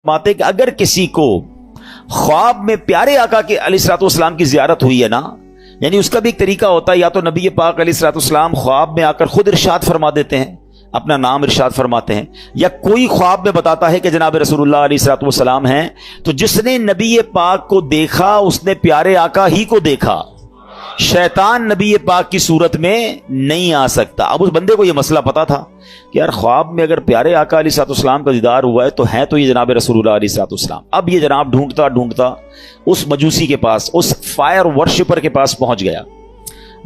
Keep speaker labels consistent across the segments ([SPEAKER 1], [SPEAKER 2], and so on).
[SPEAKER 1] माते कि अगर किसी को ख्वाब में प्यारे आका के अलैहिस्सलाम की जियारत हुई है ना, यानी उसका भी एक तरीका होता है, या तो नबी पाक अलैहिस्सलाम ख्वाब में आकर खुद इरशाद फरमा देते हैं, अपना नाम इरशाद फरमाते हैं, या कोई ख्वाब में बताता है कि जनाब रसूलुल्लाह अलैहिस्सलाम हैं, तो जिसने नबी पाक को देखा उसने प्यारे आका ही को देखा, शैतान नबी पाक की सूरत में नहीं आ सकता। अब उस बंदे को यह मसला पता था कि यार ख्वाब में अगर प्यारे आका अलैहिस्सलाम का दीदार हुआ है तो है तो ये जनाब रसूलुल्लाह अलैहिस्सलाम। अब ये जनाब ढूंढता ढूंढता उस मजूसी के पास, उस फायर वर्शिपर के पास पहुंच गया।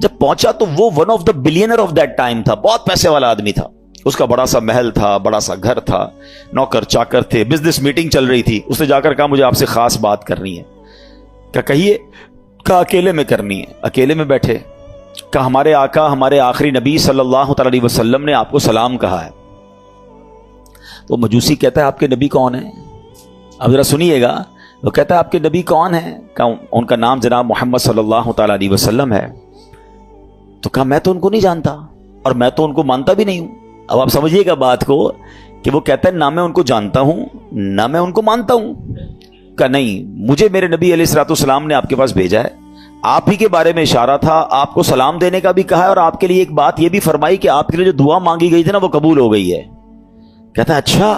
[SPEAKER 1] जब पहुंचा तो वो one of the billionaire of that time था, बहुत पैसे वाला आदमी था, उसका बड़ा सा महल था, बड़ा सा घर था, नौकर चाकर थे, बिजनेस मीटिंग चल रही थी। उसने जाकर कहा मुझे आपसे खास बात करनी है। क्या कहिए? कहा अकेले में करनी है। अकेले में बैठे, कहा हमारे आका हमारे आखिरी नबी सल्लल्लाहु अलैहि वसल्लम ने आपको सलाम कहा है। तो मजूसी कहता है आपके नबी कौन है? अब जरा सुनिएगा। वो कहता है आपके नबी कौन है? कहा उनका नाम जनाब मोहम्मद सल्लल्लाहु अलैहि वसल्लम है। तो कहा मैं तो उनको नहीं जानता और मैं तो उनको मानता भी नहीं हूं। अब आप समझिएगा बात को कि वो कहता है ना मैं उनको जानता हूं ना मैं उनको मानता हूं। का नहीं, मुझे मेरे नबी अलैहिस्सलाम ने आपके पास भेजा है, आप ही के बारे में इशारा था, आपको सलाम देने का भी कहा है और आपके लिए एक बात यह भी फरमाई कि आपके लिए जो दुआ मांगी गई थी ना वो कबूल हो गई है। कहता है अच्छा,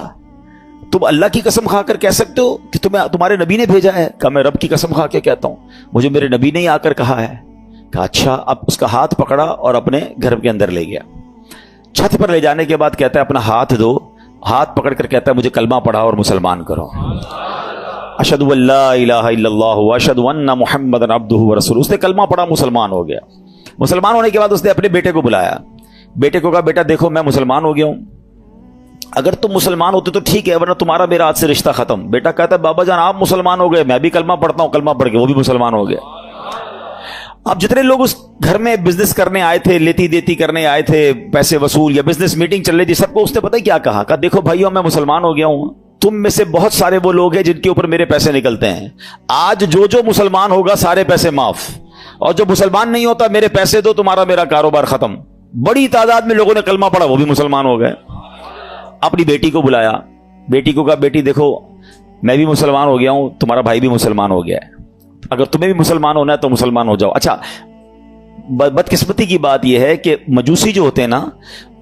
[SPEAKER 1] तुम अल्लाह की कसम खाकर कह सकते हो कि तुम्हारे नबी ने भेजा है? कहा मैं रब की कसम खा के कहता हूं, मुझे मेरे नबी ने ही आकर कहा है। कहा अच्छा। अब उसका हाथ पकड़ा और अपने घर के अंदर ले गया। छत पर ले जाने के बाद कहता है अपना हाथ दो। हाथ पकड़कर कहता है मुझे कलमा पढ़ा और मुसलमान करो। अशहदु अल्ला इलाहा इल्लल्लाह व अशहदु अन्ना मुहम्मदन अब्दुहु व रसूलुहु। उसने कलमा पढ़ा, मुसलमान हो गया। मुसलमान होने के बाद उसने अपने बेटे को बुलाया। बेटे को कहा बेटा देखो मैं मुसलमान हो गया हूं, अगर तुम मुसलमान होते तो ठीक है, वरना तुम्हारा मेरा आज से रिश्ता खत्म। बेटा कहता है बाबा जान आप मुसलमान हो गए, मैं भी कलमा पढ़ता हूं। कलमा पढ़ के वो भी मुसलमान हो गया। अब जितने लोग उस घर में बिजनेस करने आए थे, लेती देती करने आए थे, पैसे वसूल या बिजनेस मीटिंग चल रही थी, सबको उसने पता ही क्या कहा? कहा देखो भाइयों मैं मुसलमान हो गया हूं, तुम में से बहुत सारे वो लोग हैं जिनके ऊपर मेरे पैसे निकलते हैं। आज जो जो मुसलमान होगा सारे पैसे माफ, और जो मुसलमान नहीं होता मेरे पैसे दो, तुम्हारा मेरा कारोबार खत्म। बड़ी तादाद में लोगों ने कलमा पढ़ा, वो भी मुसलमान हो गए। अपनी बेटी को बुलाया, बेटी को कहा बेटी देखो मैं भी मुसलमान हो गया हूं, तुम्हारा भाई भी मुसलमान हो गया है, अगर तुम्हें भी मुसलमान होना है तो मुसलमान हो जाओ। अच्छा, बदकिस्मती की बात यह है कि मजूसी जो होते हैं ना,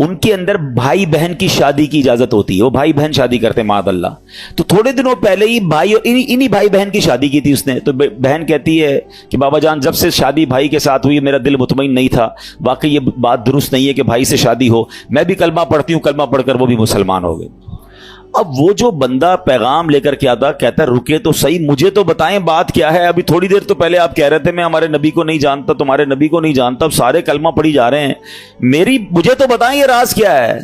[SPEAKER 1] उनके अंदर भाई बहन की शादी की इजाजत होती है, वो भाई बहन शादी करते हैं मादअल्लाह। तो थोड़े दिनों पहले ही भाई इन्हीं भाई बहन की शादी की थी उसने। तो बहन कहती है कि बाबा जान जब से शादी भाई के साथ हुई मेरा दिल मुतमईन नहीं था, वाकई ये बात दुरुस्त नहीं है कि भाई से शादी हो। मैं भी कलमा पढ़ती हूँ, कलमा पढ़कर वो भी मुसलमान हो गए। अब वो जो बंदा पैगाम लेकर के आता, कहता है रुके तो सही, मुझे तो बताएं बात क्या है। अभी थोड़ी देर तो पहले आप कह रहे थे मैं हमारे नबी को नहीं जानता, तुम्हारे नबी को नहीं जानता, अब सारे कलमा पढ़ी जा रहे हैं, मुझे तो बताएं ये राज क्या है।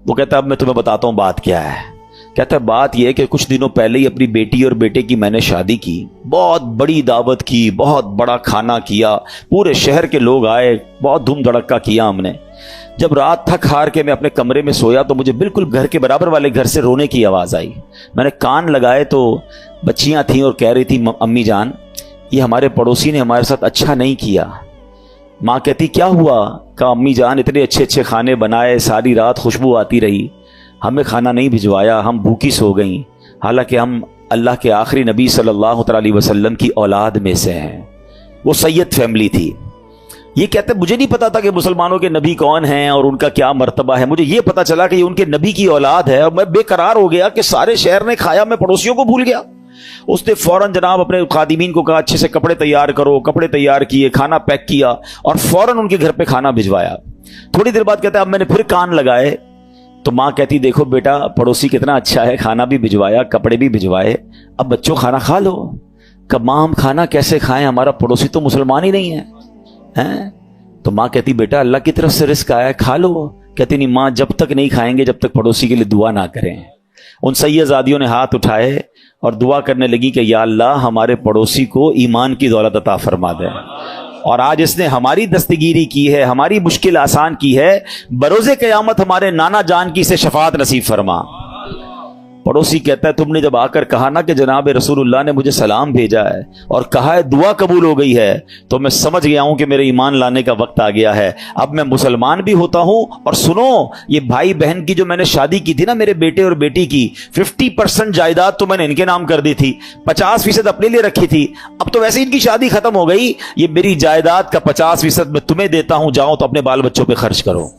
[SPEAKER 1] वो कहता है अब मैं तुम्हें बताता हूं बात क्या है। कहता है बात यह है कि कुछ दिनों पहले ही अपनी बेटी और बेटे की मैंने शादी की, बहुत बड़ी दावत की, बहुत बड़ा खाना किया, पूरे शहर के लोग आए, बहुत धूम धड़क्का किया हमने। जब रात थक हार के मैं अपने कमरे में सोया तो मुझे बिल्कुल घर के बराबर वाले घर से रोने की आवाज़ आई। मैंने कान लगाए तो बच्चियां थीं और कह रही थी अम्मी जान ये हमारे पड़ोसी ने हमारे साथ अच्छा नहीं किया। माँ कहती क्या हुआ? कहा अम्मी जान इतने अच्छे अच्छे खाने बनाए, सारी रात खुशबू आती रही, हमें खाना नहीं भिजवाया, हम भूखी सो गई, हालांकि हम अल्लाह के आखिरी नबी सल्लल्लाहु अलैहि वसल्लम की औलाद में से हैं। वो सैयद फैमिली थी। ये कहते मुझे नहीं पता था कि मुसलमानों के नबी कौन हैं और उनका क्या मर्तबा है। मुझे ये पता चला कि ये उनके नबी की औलाद है और मैं बेकरार हो गया कि सारे शहर ने खाया, मैं पड़ोसियों को भूल गया। उसने फौरन जनाब अपने खादिमीन को कहा अच्छे से कपड़े तैयार करो, कपड़े तैयार किए, खाना पैक किया और फौरन उनके घर पे खाना भिजवाया। थोड़ी देर बाद कहता है अब मैंने फिर कान लगाए तो माँ कहती देखो बेटा पड़ोसी कितना अच्छा है, खाना भी भिजवाया, कपड़े भी भिजवाए, अब बच्चों खाना खा लो। कब माँ हम खाना कैसे खाएं, हमारा पड़ोसी तो मुसलमान ही नहीं है, हैं? तो माँ कहती बेटा अल्लाह की तरफ से रिस्क आया है, खा लो। कहती नहीं माँ जब तक नहीं खाएंगे जब तक पड़ोसी के लिए दुआ ना करें। उन सैयदादियों ने हाथ उठाए और दुआ करने लगी कि या अल्लाह हमारे पड़ोसी को ईमान की दौलत अता फरमा दे, और आज इसने हमारी दस्तगीरी की है, हमारी मुश्किल आसान की है, बरोज़े क़यामत हमारे नाना जान की से शफाअत नसीब फरमा। पड़ोसी कहता है तुमने जब आकर कहा ना कि जनाब रसूलुल्लाह ने मुझे सलाम भेजा है और कहा है दुआ कबूल हो गई है, तो मैं समझ गया हूं कि मेरे ईमान लाने का वक्त आ गया है, अब मैं मुसलमान भी होता हूं। और सुनो, ये भाई बहन की जो मैंने शादी की थी ना मेरे बेटे और बेटी की, 50% जायदाद तो मैंने इनके नाम कर दी थी, 50% अपने लिए रखी थी, अब तो वैसे इनकी शादी खत्म हो गई, ये मेरी जायदाद का 50% मैं तुम्हें देता हूं, जाओ तो अपने बाल बच्चों पे खर्च करो।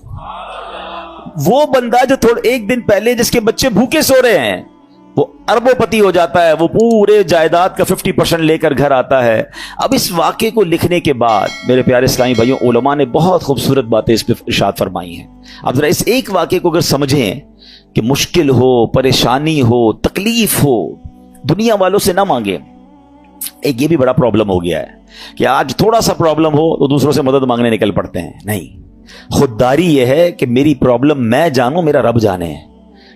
[SPEAKER 1] वो बंदा जो थोड़े एक दिन पहले जिसके बच्चे भूखे सो रहे हैं, वो अरबोपति हो जाता है, वो पूरे जायदाद का 50% लेकर घर आता है। अब इस वाक़े को लिखने के बाद मेरे प्यारे इस्लामी भाइयों, उलमा ने बहुत खूबसूरत बातें इस पर इरशाद फरमाई हैं। अब जरा इस एक वाक़े को अगर समझें कि मुश्किल हो, परेशानी हो, तकलीफ हो, दुनिया वालों से ना मांगे। एक ये भी बड़ा प्रॉब्लम हो गया है कि आज थोड़ा सा प्रॉब्लम हो तो दूसरों से मदद मांगने निकल पड़ते हैं। नहीं, खुददारी यह है कि मेरी प्रॉब्लम मैं जानूं, मेरा रब जाने।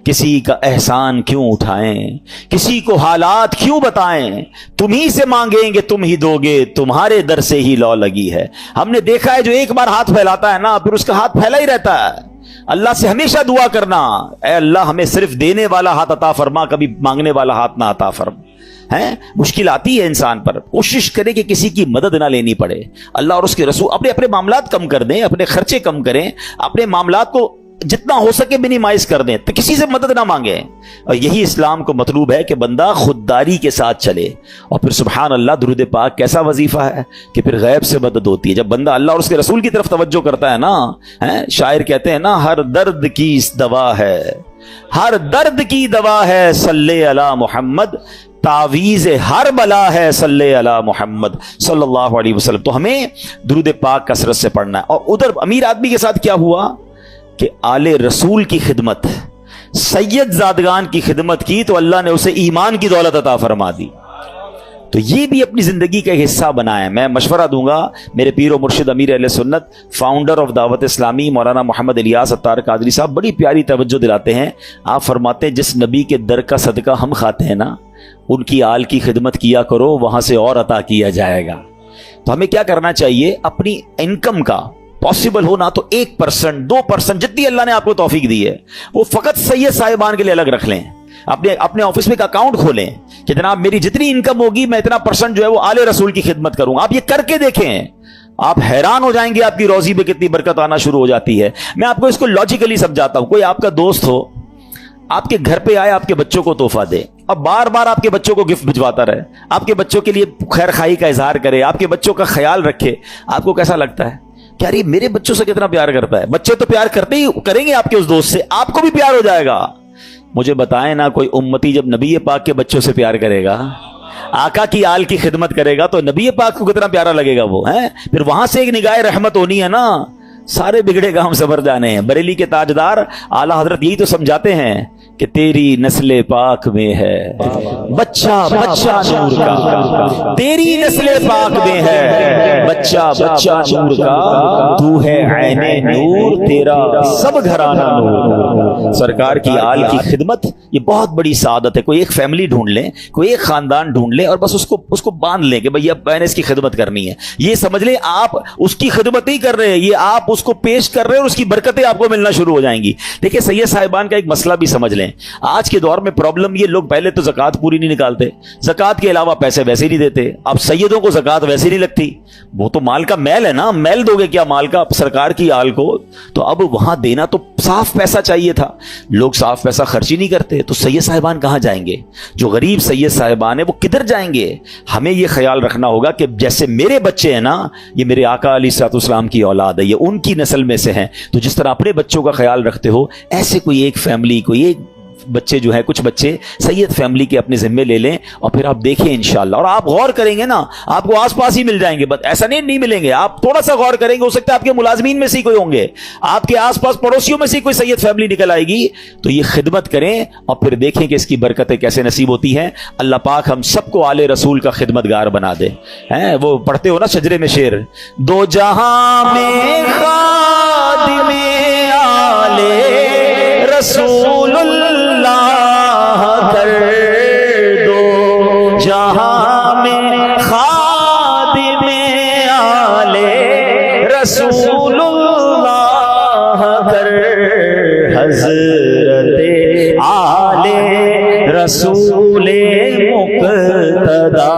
[SPEAKER 1] किसी का एहसान क्यों उठाएं, किसी को हालात क्यों बताएं, तुम ही से मांगेंगे तुम ही दोगे, तुम्हारे दर से ही लौ लगी है। हमने देखा है जो एक बार हाथ फैलाता है ना, फिर उसका हाथ फैला ही रहता है। अल्लाह से हमेशा दुआ करना, ऐ अल्लाह हमें सिर्फ देने वाला हाथ अता फरमा, कभी मांगने वाला हाथ ना अता फरमा। है मुश्किल आती है इंसान पर, कोशिश करे कि किसी की मदद ना लेनी पड़े। अल्लाह और उसके रसूल अपने अपने मामलात कम कर दें, अपने खर्चे कम करें, अपने मामलात को जितना हो सके मिनिमाइज कर दें, तो किसी से मदद ना मांगे। और यही इस्लाम को मतलूब है कि बंदा खुददारी के साथ चले। और फिर सुभान अल्लाह, दुरूद पाक कैसा वजीफा है कि फिर गैब से मदद होती है। जब बंदा अल्लाह और उसके रसूल की तरफ तवज्जो करता है ना, है शायर कहते हैं ना, हर दर्द की इस दवा है, हर दर्द की दवा है सल्ले अला मोहम्मद, तावीज़ हर बला है सल्ले अला मोहम्मद सल्लल्लाहु अलैहि वसल्लम। तो हमें दुरूद पाक कसरत से पढ़ना है। और उधर अमीर आदमी के साथ क्या हुआ कि आले रसूल की खिदमत, सैयद ज़ादगान की खिदमत की तो अल्लाह ने उसे ईमान की दौलत अता फरमा दी। तो ये भी अपनी जिंदगी का हिस्सा बनाए। मैं मशवरा दूंगा, मेरे पीर और मुर्शिद अमीर अहले सुन्नत, फाउंडर ऑफ दावत इस्लामी, मौलाना मोहम्मद इलियास अत्तार कादरी साहब बड़ी प्यारी तवज्जो दिलाते हैं। आप फरमाते हैं जिस नबी के दर का सदका हम खाते हैं ना, उनकी आल की खिदमत किया करो, वहां से और अता किया जाएगा। तो हमें क्या करना चाहिए, अपनी इनकम का पॉसिबल हो ना तो 1%, 2% जितनी अल्लाह ने आपको तौफीक दी है, वो फकत सैयद साहिबान के लिए अलग रख लें। अपने ऑफिस में एक अकाउंट खोलें कि जनाब मेरी जितनी इनकम होगी मैं इतना परसेंट जो है वो आले रसूल की खिदमत करूंगा। आप ये करके देखें, आप हैरान हो जाएंगे, आपकी रोजी पे कितनी बरकत आना शुरू हो जाती है। मैं आपको इसको लॉजिकली समझाता हूं। कोई आपका दोस्त हो, आपके घर पे आए, आपके बच्चों को तोहफा दे, अब बार बार आपके बच्चों को गिफ्ट भिजवाता रहे, आपके बच्चों के लिए खैर खाई का इजहार करे, आपके बच्चों का ख्याल रखे, आपको कैसा लगता है? क्या अरे मेरे बच्चों से कितना प्यार करता है। बच्चे तो प्यार करते ही करेंगे आपके उस दोस्त से, आपको भी प्यार हो जाएगा। मुझे बताएं ना, कोई उम्मती जब नबी पाक के बच्चों से प्यार करेगा, आका की आल की खिदमत करेगा, तो नबी पाक को कितना प्यारा लगेगा वो, है। फिर वहां से एक निगाह रहमत होनी है ना, सारे बिगड़े काम सबर जाने हैं। बरेली के ताजदार आला हजरत यही तो समझाते हैं कि तेरी नस्ले पाक में है बच्चा बच्चा नूर का, तेरी नस्ले पाक में है बच्चा बच्चा नूर का, तू है ऐने नूर, तेरा सब घराना नूर। सरकार की आल की खिदमत ये बहुत बड़ी सादत है। कोई एक फैमिली ढूंढ ले, कोई एक खानदान ढूंढ ले और बस उसको बांध ले कि भैया मैंने इसकी खिदमत करनी है। ये समझ ले आप उसकी खिदमत नहीं कर रहे हैं, ये आप उसको पेश कर रहे हैं और उसकी बरकतें आपको मिलना शुरू हो जाएंगी। देखिए सैयद साहिबान का एक मसला भी समझ लें। आज के दौर में प्रॉब्लम ये, लोग पहले तो ज़कात पूरी नहीं निकालते, ज़कात के अलावा पैसे वैसे ही नहीं देते। अब सैयदों को ज़कात वैसे ही नहीं लगती, वो तो माल का मैल है ना, मैल दोगे क्या माल का सरकार की आल को? तो अब वहां देना तो साफ पैसा चाहिए था, लोग साफ पैसा खर्च ही नहीं करते। तो सैयद साहिबान कहां जाएंगे? जो गरीब सैयद साहिबान है वो किधर जाएंगे? हमें यह ख्याल रखना होगा कि जैसे मेरे बच्चे हैं ना, ये मेरे आका अलैहिस्सलाम की औलाद है, ये उनकी नस्ल में से हैं, तो जिस तरह अपने बच्चों का ख्याल रखते हो, ऐसे कोई एक फैमिली, कोई एक बच्चे जो है, कुछ बच्चे सैयद फैमिली के अपने जिम्मे ले लें और फिर आप देखें इंशाअल्लाह। और आप गौर करेंगे ना, आपको आसपास ही मिल जाएंगे, बस ऐसा नहीं मिलेंगे। आप थोड़ा सा गौर करेंगे, हो सकता है आपके मुलाजमीन में से कोई होंगे, आपके आसपास पड़ोसियों में से कोई सैयद फैमिली निकल आएगी। तो ये खिदमत करें और फिर देखें कि इसकी बरकतें कैसे नसीब होती हैं। अल्लाह पाक हम सबको आले रसूल का खिदमतगार बना दे। हैं वो पढ़ते हो ना शजरे में शेर, दो जहां में खादिमे आले रसूलुल्लाह कर दो, जहां में खादिमे आले रसूलुल्लाह कर, हजरत आले रसूल मुक्तदा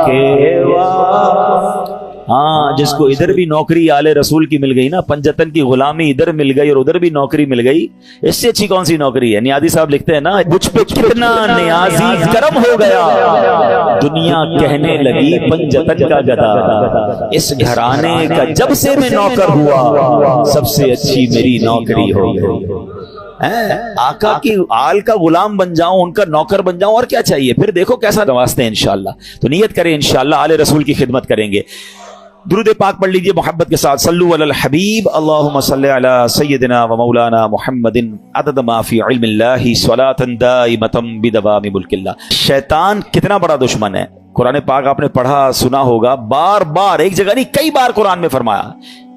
[SPEAKER 1] के वास्ते। हाँ, जिसको इधर भी नौकरी आले रसूल की मिल गई ना, पंजतन की गुलामी इधर मिल गई और उधर भी नौकरी मिल गई, इससे अच्छी कौन सी नौकरी है? नियाजी साहब लिखते हैं ना, मुझ पे कितना नियाजी करम हो गया, दुनिया कहने लगी पंजतन का गदा, इस घराने का जब से मैं नौकर हुआ, सबसे अच्छी मेरी नौकरी हो गई। आका की आल का गुलाम बन जाऊं, उनका नौकर बन जाऊं, और क्या चाहिए? फिर देखो कैसा नवाजते हैं इंशाअल्लाह। तो नियत करें इंशाअल्लाह आले रसूल की खिदमत करेंगे। दुरूद पाक पढ़ लीजिए मोहब्बत के साथ। सल्लु अलल हबीब अल्लाहुम्मा सल्लि अला सय्यदिना व मौलाना मुहम्मदिन अदद मा फी इल्मिल्लाहि स्वलातन दाइमतम बिदवामि मुल्किल्लाह। शैतान कितना बड़ा दुश्मन है, कुरान पाक आपने पढ़ा सुना होगा, बार बार, एक जगह नहीं कई बार कुरान में फरमाया,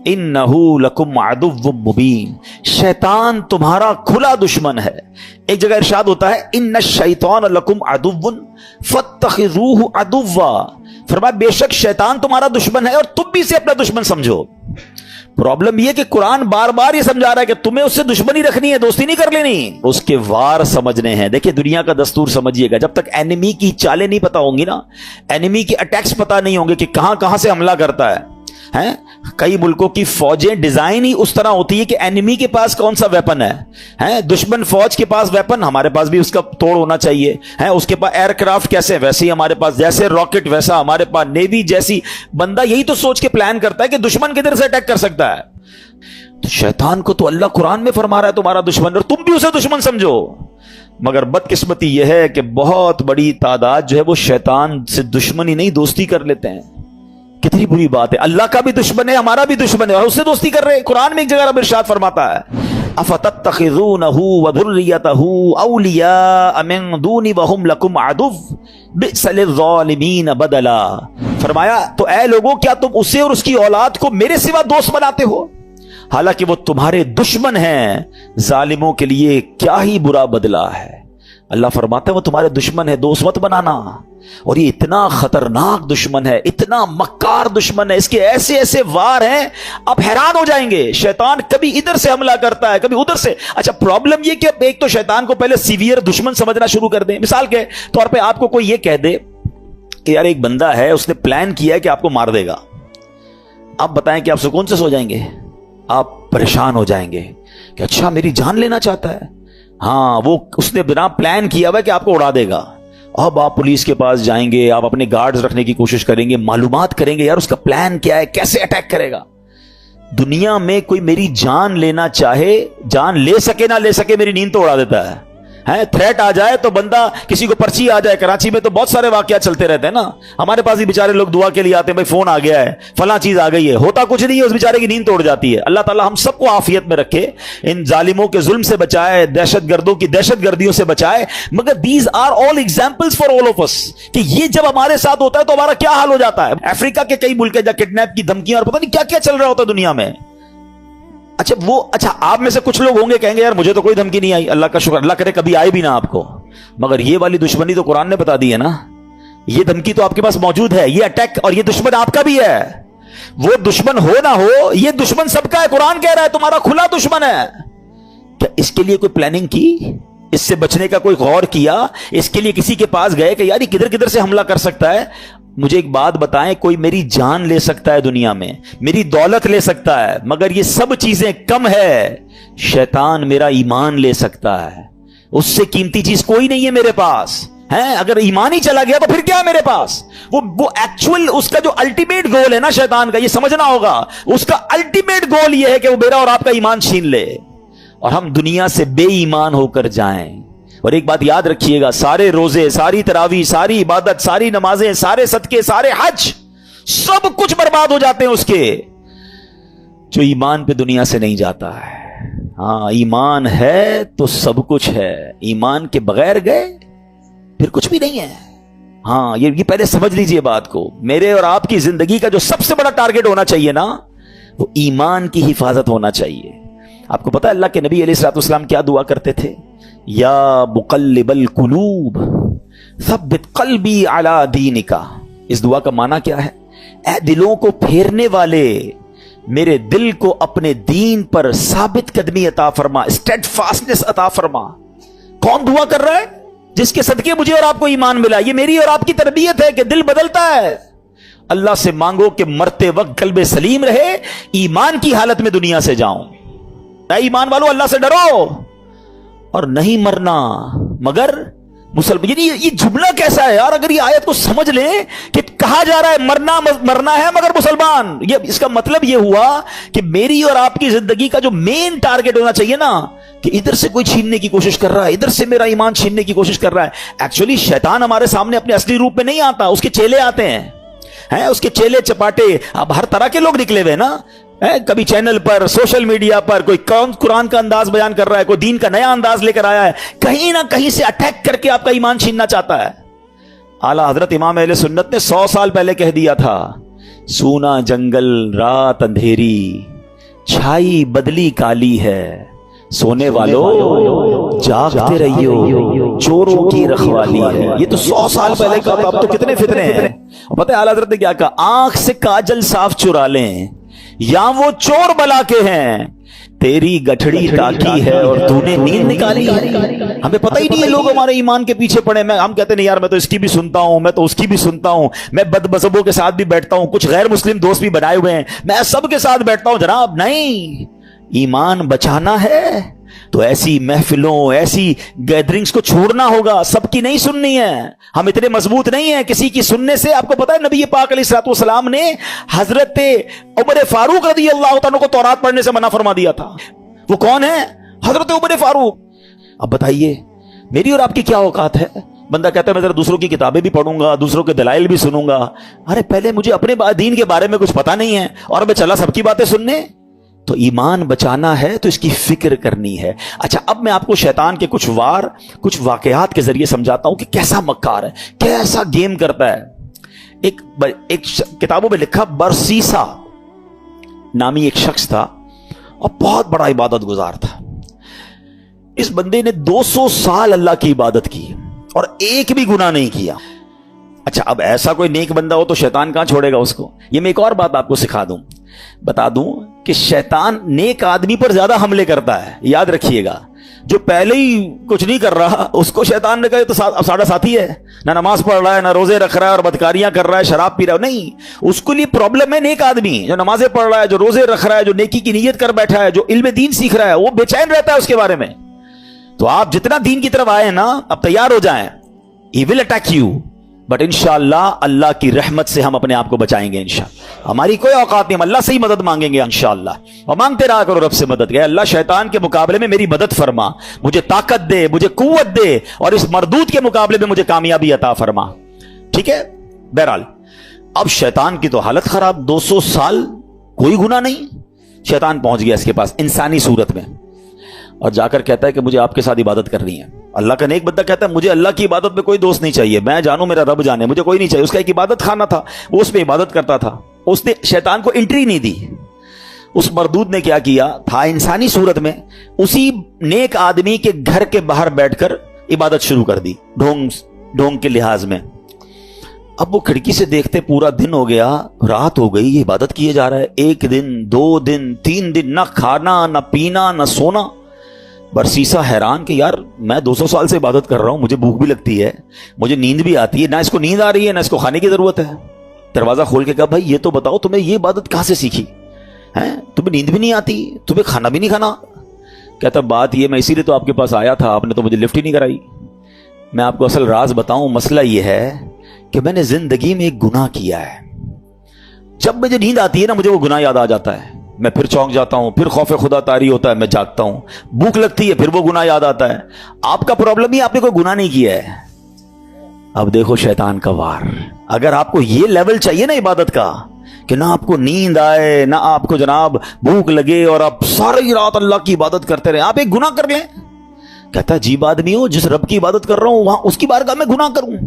[SPEAKER 1] इन्नहु लकुम अदुव्वुम मुबीन, शैतान तुम्हारा खुला दुश्मन है। एक जगह इरशाद होता है, इन्न शैतान लकुम अदुव्वुन फत्तखिज़ूहु अदुव्वा, फरमाया बेशक शैतान तुम्हारा दुश्मन है और तुम भी इसे अपना दुश्मन समझो। प्रॉब्लम यह कि कुरान बार बार ये समझा रहा है कि तुम्हें उससे दुश्मनी रखनी है, दोस्ती नहीं कर लेनी, उसके वार समझने हैं। देखिए दुनिया का दस्तूर समझिएगा, जब तक एनिमी की चालें नहीं पता होंगी ना, एनिमी के अटैक्स पता नहीं होंगे कि कहां कहां से हमला करता है, हैं? कई मुल्कों की फौजें डिजाइन ही उस तरह होती है कि एनिमी के पास कौन सा वेपन है, हैं? दुश्मन फौज के पास वेपन, हमारे पास भी उसका तोड़ होना चाहिए, हैं? उसके पास एयरक्राफ्ट कैसे, वैसे ही हमारे पास, जैसे रॉकेट वैसा हमारे पास नेवी जैसी। बंदा यही तो सोच के प्लान करता है कि दुश्मन किधर से अटैक कर सकता है। तो शैतान को तो अल्लाह कुरान में फरमा रहा है तुम्हारा दुश्मन, और तुम भी उसे दुश्मन समझो। मगर बदकिस्मती यह है कि बहुत बड़ी तादाद जो है वो शैतान से दुश्मनी नहीं, दोस्ती कर लेते हैं। कितनी बुरी बात है, अल्लाह का भी दुश्मन है, हमारा भी दुश्मन है, और उससे दोस्ती कर रहे हैं। कुरान में एक जगह रब इरशाद फरमाता है, अफतत्तखिज़ूनहु व ज़ुर्रियतहु औलिया मिन दूनी व हुम लकुम अदुव्व बि'सा लिज़्ज़ालिमीन बदला। फरमाया तो ऐ लोगों, क्या तुम उसे और उसकी औलाद को मेरे सिवा दोस्त बनाते हो, हालांकि वो तुम्हारे दुश्मन हैं। जालिमों के लिए क्या ही बुरा बदला है। अल्लाह फरमाता है वो तुम्हारे दुश्मन है, दोस्त मत बनाना। और ये इतना खतरनाक दुश्मन है, इतना मक्कार दुश्मन है, इसके ऐसे ऐसे वार हैं, आप हैरान हो जाएंगे। शैतान कभी इधर से हमला करता है, कभी उधर से। अच्छा, प्रॉब्लम ये कि एक तो शैतान को पहले सीवियर दुश्मन समझना शुरू कर दें। मिसाल के तौर पे आपको कोई ये कह दे कि यार एक बंदा है, उसने प्लान किया है कि आपको मार देगा, आप बताएं कि आप सुकून से सो जाएंगे? आप परेशान हो जाएंगे कि अच्छा मेरी जान लेना चाहता है। हाँ, वो उसने बिना प्लान किया हुआ कि आपको उड़ा देगा। अब आप पुलिस के पास जाएंगे, आप अपने गार्ड्स रखने की कोशिश करेंगे, मालूमात करेंगे यार उसका प्लान क्या है, कैसे अटैक करेगा। दुनिया में कोई मेरी जान लेना चाहे, जान ले सके ना ले सके, मेरी नींद तो उड़ा देता है। थ्रेट आ जाए तो बंदा, किसी को पर्ची आ जाए, कराची में तो बहुत सारे वाकयात चलते रहते हैं ना, हमारे पास ही बेचारे लोग दुआ के लिए आते हैं, भाई फोन आ गया है, फला चीज आ गई है, होता कुछ नहीं है, उस बेचारे की नींद तोड़ जाती है। अल्लाह ताला हम सबको आफियत में रखे, इन जालिमों के जुल्म से बचाए, दहशतगर्दों की दहशतगर्दियों से बचाए। मगर these are all examples for all of us, कि ये जब हमारे साथ होता है तो हमारा क्या हाल हो जाता है। अफ्रीका के कई मुल्क है जहां किडनैप की धमकियां और पता नहीं क्या क्या चल रहा होता है दुनिया में। अच्छा आप में से कुछ लोग होंगे कहेंगे यार मुझे तो कोई धमकी नहीं आई, अल्लाह का शुक्र, अल्लाह करे कभी आए भी ना आपको। मगर ये वाली दुश्मनी तो कुरान ने बता दी है ना, ये धमकी तो आपके पास मौजूद है, ये अटैक, और ये दुश्मन आपका भी है। वो दुश्मन हो ना हो, ये दुश्मन सबका है। कुरान कह रहा है तुम्हारा खुला दुश्मन है। क्या इसके लिए कोई प्लानिंग की, इससे बचने का कोई गौर किया, इसके लिए किसी के पास गए कि यार किधर किधर से हमला कर सकता है? मुझे एक बात बताएं, कोई मेरी जान ले सकता है दुनिया में, मेरी दौलत ले सकता है, मगर ये सब चीजें कम है, शैतान मेरा ईमान ले सकता है। उससे कीमती चीज कोई नहीं है मेरे पास, है? अगर ईमान ही चला गया तो फिर क्या है मेरे पास? वो एक्चुअल उसका जो अल्टीमेट गोल है ना शैतान का, ये समझना होगा। उसका अल्टीमेट गोल ये है कि वो मेरा और आपका ईमान छीन ले और हम दुनिया से बेईमान होकर जाएं। और एक बात याद रखिएगा, सारे रोजे, सारी तरावी, सारी इबादत, सारी नमाजें, सारे सदके, सारे हज, सब कुछ बर्बाद हो जाते हैं उसके जो ईमान पे दुनिया से नहीं जाता है। हाँ, ईमान है तो सब कुछ है, ईमान के बगैर गए फिर कुछ भी नहीं है। हाँ, ये पहले समझ लीजिए बात को। मेरे और आपकी जिंदगी का जो सबसे बड़ा टारगेट होना चाहिए ना, वो ईमान की हिफाजत होना चाहिए। आपको पता है अल्लाह के नबी अलैहिस्सलाम क्या दुआ करते थे? या मुक़ल्लिबल कुलूब सब्बित क़ल्बी अला दीनिका। इस दुआ का माना क्या है? ऐ दिलों को फेरने वाले, मेरे दिल को अपने दीन पर साबित कदमी अता फरमा, स्टेडफास्टनेस अता फरमा। कौन दुआ कर रहा है? جس کے صدقے مجھے اور آپ کو ایمان ملا. یہ میری اور آپ کی تربیت ہے کہ دل بدلتا ہے. اللہ سے مانگو کہ مرتے وقت قلب سلیم رہے, ایمان کی حالت میں دنیا سے جاؤں. اے ایمان والو, اللہ سے ڈرو اور نہیں مرنا مگر مسلمان. یعنی یہ جملہ کیسا ہے یار؟ اگر یہ آیت کو سمجھ لیں کہ کہا جا رہا ہے مرنا ہے مگر مسلمان, یہ اس کا مطلب یہ ہوا کہ میری اور آپ کی زندگی کا جو مین ٹارگٹ ہونا چاہیے نا, کہ ادھر سے کوئی چھیننے کی کوشش کر رہا ہے, ادھر سے میرا ایمان چھیننے کی کوشش کر رہا ہے. ایکچولی شیطان ہمارے سامنے اپنے اصلی روپ میں نہیں آتا, اس کے چیلے آتے ہیں, اس کے چیلے چپاٹے. اب ہر طرح کے لوگ نکلے ہوئے نا, کبھی چینل پر, سوشل میڈیا پر کوئی قرآن کا انداز بیان کر رہا ہے, کوئی دین کا نیا انداز لے کر آیا ہے, کہیں نہ کہیں سے اٹیک کر کے آپ کا ایمان چھیننا چاہتا ہے. اعلیٰ حضرت امام اہل سنت نے 100 سال پہلے کہہ دیا تھا, سونا جنگل رات اندھیری, چھائی بدلی کالی ہے, سونے والوں جاگتے رہیو, چوروں کی رکھوالی ہے. یہ تو 100 سال پہلے کا تھا, اب تو کتنے فتنے ہیں. پتہ ہے اعلیٰ حضرت نے کیا کہا, آنکھ سے کاجل صاف چرا لیں یا وہ چور بلا کے ہیں, تیری گٹھڑی تاکی ہے اور تو نے نیند نکالی ہے. ہمیں پتہ ہی نہیں ہے, لوگ ہمارے ایمان کے پیچھے پڑے. ہم کہتے ہیں یار میں تو اس کی بھی سنتا ہوں, میں تو اس کی بھی سنتا ہوں, میں بد مذہبوں کے ساتھ بھی بیٹھتا ہوں, کچھ غیر مسلم دوست بھی بنائے ہوئے ہیں, میں سب کے ساتھ بیٹھتا ہوں. جناب نہیں, ایمان بچانا ہے تو ایسی محفلوں, ایسی گیدرنگز کو چھوڑنا ہوگا. سب کی نہیں سننی ہے, ہم اتنے مضبوط نہیں ہیں کسی کی سننے سے. آپ کو پتا ہے نبی پاک علیہ الصلوۃ والسلام نے حضرت عمر فاروق رضی اللہ تعالیٰ کو تورات پڑھنے سے منع فرما دیا تھا. وہ کون ہے؟ حضرت عمر فاروق. اب بتائیے میری اور آپ کی کیا اوقات ہے؟ بندہ کہتا ہے میں ذرا دوسروں کی کتابیں بھی پڑھوں گا, دوسروں کے دلائل بھی سنوں گا. ارے پہلے مجھے اپنے دین کے بارے میں کچھ پتا نہیں ہے اور میں چلا سب کی باتیں سننے. تو ایمان بچانا ہے تو اس کی فکر کرنی ہے. اچھا, اب میں آپ کو شیطان کے کچھ واقعات کے ذریعے سمجھاتا ہوں کہ کیسا مکار ہے, کیسا گیم کرتا ہے. ایک کتابوں میں لکھا, برسیسا نامی ایک شخص تھا اور بہت بڑا عبادت گزار تھا. اس بندے نے 200 سال اللہ کی عبادت کی اور ایک بھی گناہ نہیں کیا. اچھا, اب ایسا کوئی نیک بندہ ہو تو شیطان کہاں چھوڑے گا اس کو. یہ میں ایک اور بات آپ کو بتا دوں کہ شیطان نیک آدمی پر زیادہ حملے کرتا ہے. یاد رکھیے گا, جو پہلے ہی کچھ نہیں کر رہا اس کو شیطان نے کہا تو ساڑھا ساتھی ہے, نہ نماز پڑھ رہا ہے, نہ روزے رکھ رہا ہے اور بدکاریاں کر رہا ہے, شراب پی رہا ہے. نہیں, اس کو لیے پرابلم ہے نیک آدمی جو نمازیں پڑھ رہا ہے, جو روزے رکھ رہا ہے, جو نیکی کی نیت کر بیٹھا ہے, جو علم دین سیکھ رہا ہے, وہ بے چین رہتا ہے اس کے بارے میں. تو آپ جتنا دین کی طرف آئے نا, اب تیار ہو جائیں, ہی ول اٹیک یو, بٹ انشاءاللہ اللہ کی رحمت سے ہم اپنے آپ کو بچائیں گے. انشاءاللہ ہماری کوئی اوقات نہیں, ہم اللہ سے ہی مدد مانگیں گے انشاءاللہ. اور مانگتے رہا کرو رب سے مدد, کہ اللہ شیطان کے مقابلے میں میری مدد فرما, مجھے طاقت دے, مجھے قوت دے, اور اس مردود کے مقابلے میں مجھے کامیابی عطا فرما. ٹھیک ہے. بہرحال اب شیطان کی تو حالت خراب, 200 سال کوئی گناہ نہیں. شیطان پہنچ گیا اس کے پاس انسانی صورت میں اور جا کر کہتا ہے کہ مجھے آپ کے ساتھ عبادت کرنی ہے. اللہ کا نیک بندہ کہتا ہے مجھے اللہ کی عبادت میں کوئی دوست نہیں چاہیے, میں جانوں میرا رب جانے, مجھے کوئی نہیں چاہیے. اس کا ایک عبادت خانہ تھا, وہ اس میں عبادت کرتا تھا. اس نے شیطان کو انٹری نہیں دی. اس مردود نے کیا کیا تھا, انسانی صورت میں اسی نیک آدمی کے گھر کے باہر بیٹھ کر عبادت شروع کر دی, ڈھونگ کے لحاظ میں. اب وہ کھڑکی سے دیکھتے پورا دن ہو گیا, رات ہو گئی, یہ عبادت کیے جا رہا ہے. 1 دن 2 دن 3 دن, نہ کھانا نہ پینا نہ سونا. برسیسا حیران کہ یار میں 200 سال سے عبادت کر رہا ہوں, مجھے بھوک بھی لگتی ہے, مجھے نیند بھی آتی ہے, نہ اس کو نیند آ رہی ہے نہ اس کو کھانے کی ضرورت ہے. دروازہ کھول کے کہا بھائی یہ تو بتاؤ تمہیں یہ عبادت کہاں سے سیکھی ہے, تمہیں نیند بھی نہیں آتی, تمہیں کھانا بھی نہیں کھانا. کہتا بات یہ میں اسی لیے تو آپ کے پاس آیا تھا, آپ نے تو مجھے لفٹ ہی نہیں کرائی. میں آپ کو اصل راز بتاؤں, مسئلہ یہ ہے کہ میں نے زندگی میں ایک گناہ کیا ہے. جب مجھے نیند آتی ہے نا مجھے وہ گناہ یاد آ جاتا ہے, میں پھر چونک جاتا ہوں, پھر خوف خدا طاری ہوتا ہے, میں جاگتا ہوں, بھوک لگتی ہے, پھر وہ گناہ یاد آتا ہے. آپ کا پرابلم ہی آپ نے کوئی گناہ نہیں کیا ہے. اب دیکھو شیطان کا وار. اگر آپ کو یہ لیول چاہیے نا عبادت کا کہ نہ آپ کو نیند آئے نہ آپ کو جناب بھوک لگے اور آپ ساری رات اللہ کی عبادت کرتے رہے, آپ ایک گناہ کر لیں. کہتا ہے عجیب آدمی ہو, جس رب کی عبادت کر رہا ہوں وہاں اس کی بارگاہ میں گناہ کروں,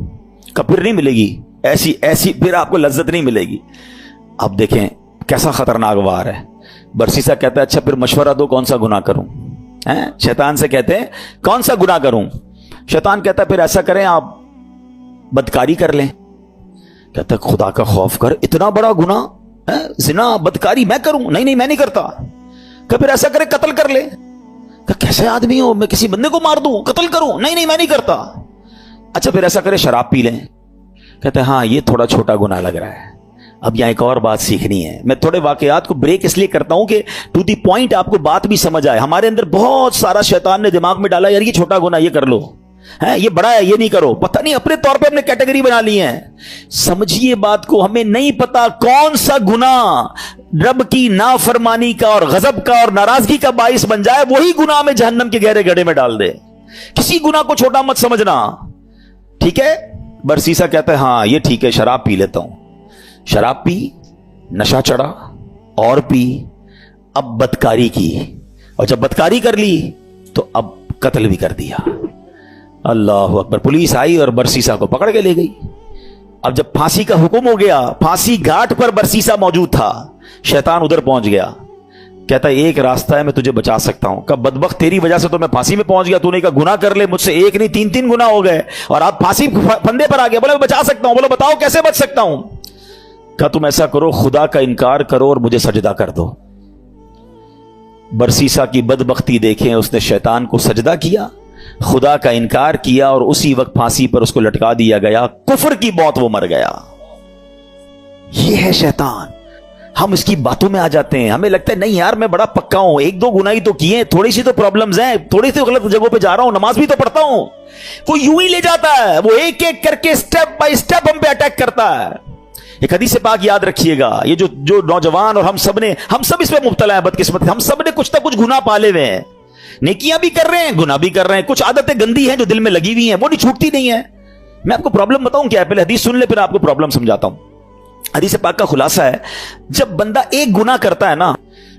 [SPEAKER 1] کہ پھر نہیں ملے گی ایسی پھر آپ کو لذت نہیں ملے گی. اب دیکھیں کیسا خطرناک وار ہے. برسیسا کہتا ہے اچھا پھر مشورہ دو کون سا گناہ کروں. شیطان سے کہتے ہیں کون سا گناہ کروں. شیطان کہتا ہے پھر ایسا کریں آپ بدکاری کر لیں. کہتا ہے خدا کا خوف کر, اتنا بڑا گناہ زنا بدکاری میں کروں؟ نہیں میں نہیں کرتا. کہ پھر ایسا کرے قتل کر لے. کہ کیسے آدمی ہو, میں کسی بندے کو مار دوں قتل کروں؟ نہیں میں نہیں کرتا. अच्छा फिर ऐसा करे शराब पी लें। कहते हैं हाँ ये थोड़ा छोटा गुनाह लग रहा है। अब यहां एक और बात सीखनी है। मैं थोड़े वाकयात को ब्रेक इसलिए करता हूं कि टू दी पॉइंट आपको बात भी समझ आए। हमारे अंदर बहुत सारा शैतान ने दिमाग में डाला, यार ये छोटा गुनाह ये कर लो, है ये बड़ा है ये नहीं करो। पता नहीं अपने तौर पे हमने कैटेगरी बना ली है। समझिए बात को, हमें नहीं पता कौन सा गुनाह रब की नाफरमानी का और गजब का और नाराजगी का बाइस बन जाए, वही गुनाह में जहन्नम के गहरे गड्ढे में डाल दे। किसी गुनाह को छोटा मत समझना, ठीक है। बरसीसा कहता है हाँ ये ठीक है, शराब पी लेता हूं। शराब पी, नशा चढ़ा और पी, अब बदकारी की, और जब बदकारी कर ली तो अब कत्ल भी कर दिया। अल्लाह अकबर। पुलिस आई और बरसीसा को पकड़ के ले गई। अब जब फांसी का हुक्म हो गया, फांसी घाट पर बरसीसा मौजूद था, शैतान उधर पहुंच गया। कहता है एक रास्ता है, मैं तुझे बचा सकता हूं। कब बदबख्त तेरी वजह से तो मैं फांसी में पहुंच गया, तूने कहा गुनाह कर ले, मुझसे एक नहीं तीन तीन गुनाह हो गए और आप फांसी फंदे पर आ गए। बोले मैं बचा सकता हूं। बोलो बताओ कैसे बच सकता हूं। कहा तुम ऐसा करो, खुदा का इनकार करो और मुझे सजदा कर दो। बरसीसा की बदबख्ती देखें, उसने शैतान को सजदा किया, खुदा का इनकार किया और उसी वक्त फांसी पर उसको लटका दिया गया। कुफर की मौत वो मर गया। ये है शैतान। हम इसकी बातों में आ जाते हैं, हमें लगता है नहीं यार मैं बड़ा पक्का हूं, एक दो गुनाह ही तो किए, थोड़ी सी तो प्रॉब्लम्स हैं, थोड़ी सी गलत जगहों पे जा रहा हूं, नमाज भी तो पढ़ता हूं। कोई यूं ही ले जाता है, वो एक एक करके स्टेप बाय स्टेप हम पे अटैक करता है। एक हदीस पाक याद रखिएगा, ये जो नौजवान और हम सब इस पे मुब्तला है, बदकिस्मत हम सब ने कुछ ना कुछ गुनाह पाले हुए हैं। नेकियां भी कर रहे हैं, गुनाह भी कर रहे हैं, कुछ आदतें गंदी हैं जो दिल में लगी हुई हैं, वो नहीं छूटती नहीं है। मैं आपको प्रॉब्लम बताऊं क्या है, पहले हदीस सुन ले फिर आपको प्रॉब्लम समझाता हूं। हदीस पाक का खुलासा है, जब बंदा एक गुनाह करता है ना,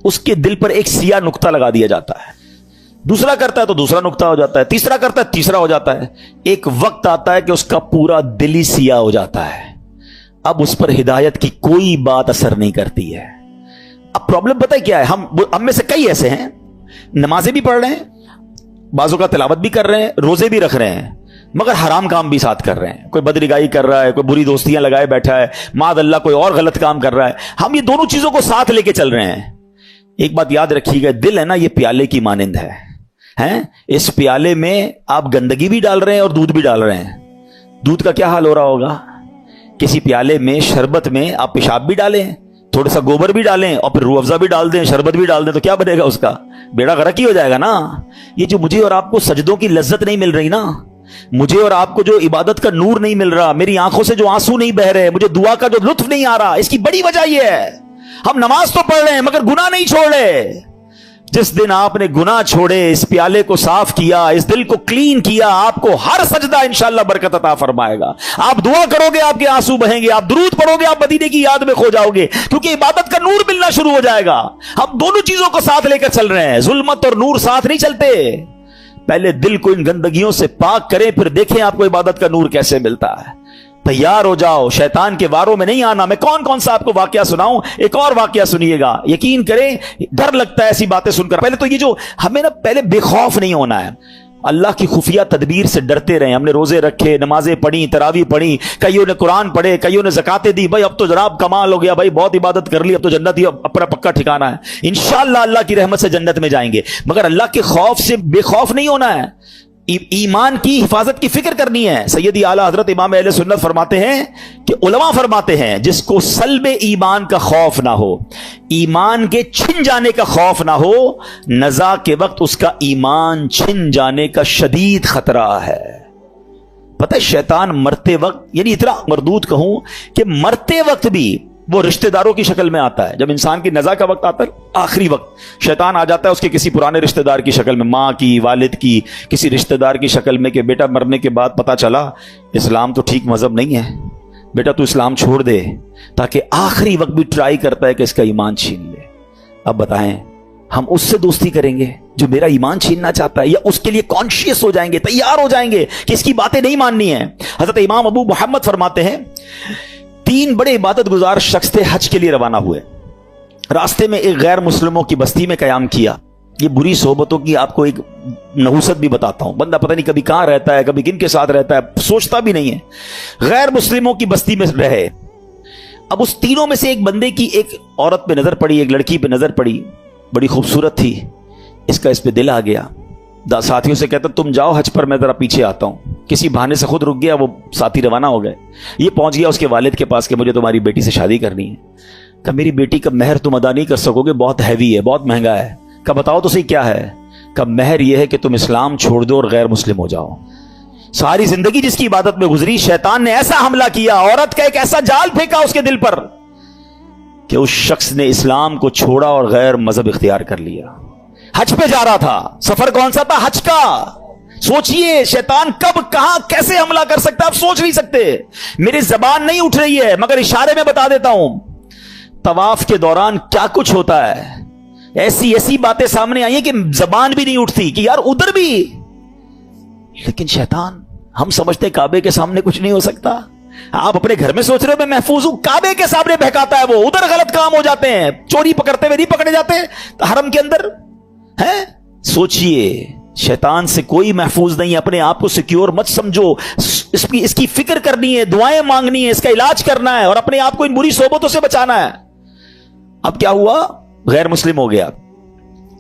[SPEAKER 1] उसके दिल पर एक सिया नुक्ता लगा दिया जाता है। दूसरा करता है तो दूसरा नुक्ता हो जाता है, तीसरा करता है तीसरा हो जाता है। एक वक्त आता है कि उसका पूरा दिल ही सिया हो जाता है। अब उस पर हिदायत की कोई बात असर नहीं करती है। अब प्रॉब्लम पता है क्या है, हम में से कई ऐसे हैं, नमाजें भी पढ़ रहे हैं, बाजों का तिलावत भी कर रहे हैं, रोजे भी रख रहे हैं, मगर हराम काम भी साथ कर रहे हैं। कोई बदरिगाई कर रहा है, कोई बुरी दोस्तियां लगाए बैठा है, माद अल्लाह कोई और गलत काम कर रहा है। हम ये दोनों चीजों को साथ लेके चल रहे हैं। एक बात याद रखिएगा, दिल है ना ये प्याले की मानिंद है, हैं? इस प्याले में आप गंदगी भी डाल रहे हैं और दूध भी डाल रहे हैं। दूध का क्या हाल हो रहा होगा? किसी प्याले में शरबत में आप पेशाब भी डालें, थोड़ा सा गोबर भी डालें और फिर रूह अफ़ज़ा भी डाल दें, शरबत भी डाल दें, तो क्या बनेगा? उसका बेड़ा गर्क ही हो जाएगा ना। ये जो मुझे और आपको सजदों की लज्जत नहीं मिल रही ना, मुझे और आपको जो इबादत का नूर नहीं मिल रहा, मेरी आंखों से जो आंसू नहीं बह रहे, मुझे दुआ का जो लुत्फ नहीं आ रहा, इसकी बड़ी वजह यह है हम नमाज तो पढ़ रहे हैं मगर गुनाह नहीं छोड़ रहे। जिस दिन आपने गुनाह छोड़े, इस प्याले को साफ किया, इस दिल को क्लीन किया, आपको हर सजदा इंशाअल्लाह बरकत अता फरमाएगा। आप दुआ करोगे आपके आंसू बहेंगे, आप दुरूद पढ़ोगे आप मदीने की याद में खो जाओगे, क्योंकि इबादत का नूर मिलना शुरू हो जाएगा। हम दोनों चीजों को साथ लेकर चल रहे हैं, जुल्मत और नूर साथ नहीं चलते। पहले दिल को इन गंदगियों से पाक करें, फिर देखें आपको इबादत का नूर कैसे मिलता है। तैयार हो जाओ, शैतान के वारों में नहीं आना। मैं कौन कौन सा आपको वाकया सुनाऊं, एक और वाकया सुनिएगा, यकीन करें डर लगता है ऐसी बातें सुनकर। पहले तो ये जो हमें ना पहले बेखौफ नहीं होना है, अल्लाह की खुफिया तदबीर से डरते रहे। हमने रोजे रखे, नमाजें पढ़ी, तरावी पढ़ी, कईयों ने कुरान पढ़े, कईयों ने ज़कातें दी। भाई अब तो जनाब कमाल हो गया, भाई बहुत इबादत कर ली, अब तो जन्नत ही अपना पक्का ठिकाना है, इंशाअल्लाह अल्लाह की रहमत से जन्नत में जाएंगे। मगर अल्लाह के खौफ से बेखौफ नहीं होना है, ईमान की हिफाजत की फिक्र करनी है। सैयदी आला हजरत इमाम अहले सुन्नत फरमाते हैं कि उलमा फरमाते हैं, जिसको सल्बे ईमान का खौफ ना हो, ईमान के छिन जाने का खौफ ना हो, नज़ा के वक्त उसका ईमान छिन जाने का शदीद खतरा है। पता है शैतान मरते वक्त, यानी इतना मरदूद कहूं कि मरते वक्त भी वो रिश्तेदारों की शक्ल में आता है। जब इंसान की नज़ा का वक्त आता है, आखिरी वक्त, शैतान आ जाता है उसके किसी पुराने रिश्तेदार की शक्ल में, माँ की, वालिद की, किसी रिश्तेदार की शक्ल में, कि बेटा मरने के बाद पता चला इस्लाम तो ठीक मजहब नहीं है, बेटा तू इस्लाम छोड़ दे, ताकि आखिरी वक्त भी ट्राई करता है कि इसका ईमान छीन ले। अब बताएं हम उससे दोस्ती करेंगे जो मेरा ईमान छीनना चाहता है, या उसके लिए कॉन्शियस हो जाएंगे, तैयार हो जाएंगे कि इसकी बातें नहीं माननी है? हजरत इमाम अबू मोहम्मद फरमाते हैं, 3 बड़े इबादत गुजार शख्स थे, हज के लिए रवाना हुए। रास्ते में एक गैर मुस्लिमों की बस्ती में कयाम किया। ये बुरी सोबतों की आपको एक नहुसत भी बताता हूं। बंदा पता नहीं कभी कहां रहता है, कभी किन के साथ रहता है, सोचता भी नहीं है। गैर मुस्लिमों की बस्ती में रहे। अब उस तीनों में से एक बंदे की एक औरत पे नजर पड़ी, एक लड़की पे नजर पड़ी, बड़ी खूबसूरत थी। इसका इस पे दिल आ गया, साथियों से कहता तुम जाओ हज पर, मैं जरा पीछे आता हूं। किसी बहाने से खुद रुक गया, वो साथी रवाना हो गए। ये पहुंच गया उसके वालिद के पास कि मुझे तुम्हारी बेटी से शादी करनी है। कहा मेरी बेटी का महर तुम अदा नहीं कर सकोगे, बहुत हैवी है, बहुत महंगा है। कहा बताओ तो सही क्या है। कहा महर यह है कि तुम इस्लाम छोड़ दो और गैर मुस्लिम हो जाओ। सारी जिंदगी जिसकी इबादत में गुजरी, शैतान ने ऐसा हमला किया, औरत का एक ऐसा जाल फेंका उसके दिल पर कि उस शख्स ने इस्लाम को छोड़ा और गैर मजहब इख्तियार कर लिया। हज पे जा रहा था, सफर कौन सा था? हज का। सोचिए शैतान कब कहां कैसे हमला कर सकता है, आप सोच नहीं सकते। मेरी जबान नहीं उठ रही है मगर इशारे में बता देता हूं, तवाफ के दौरान क्या कुछ होता है। ऐसी ऐसी बातें सामने आई है कि जबान भी नहीं उठती कि यार उधर भी। लेकिन शैतान, हम समझते काबे के सामने कुछ नहीं हो सकता। आप अपने घर में सोच रहे हो मैं महफूज हूं, काबे के सामने बहकाता है वो। उधर गलत काम हो जाते हैं, चोरी पकड़ते हुए नहीं पकड़े जाते हरम के अंदर है। सोचिए शैतान से कोई महफूज नहीं है। अपने आप को सिक्योर मत समझो, इसकी फिक्र करनी है, दुआएं मांगनी है, इसका इलाज करना है और अपने आप को इन बुरी सोबतों से बचाना है। अब क्या हुआ, गैर मुस्लिम हो गया।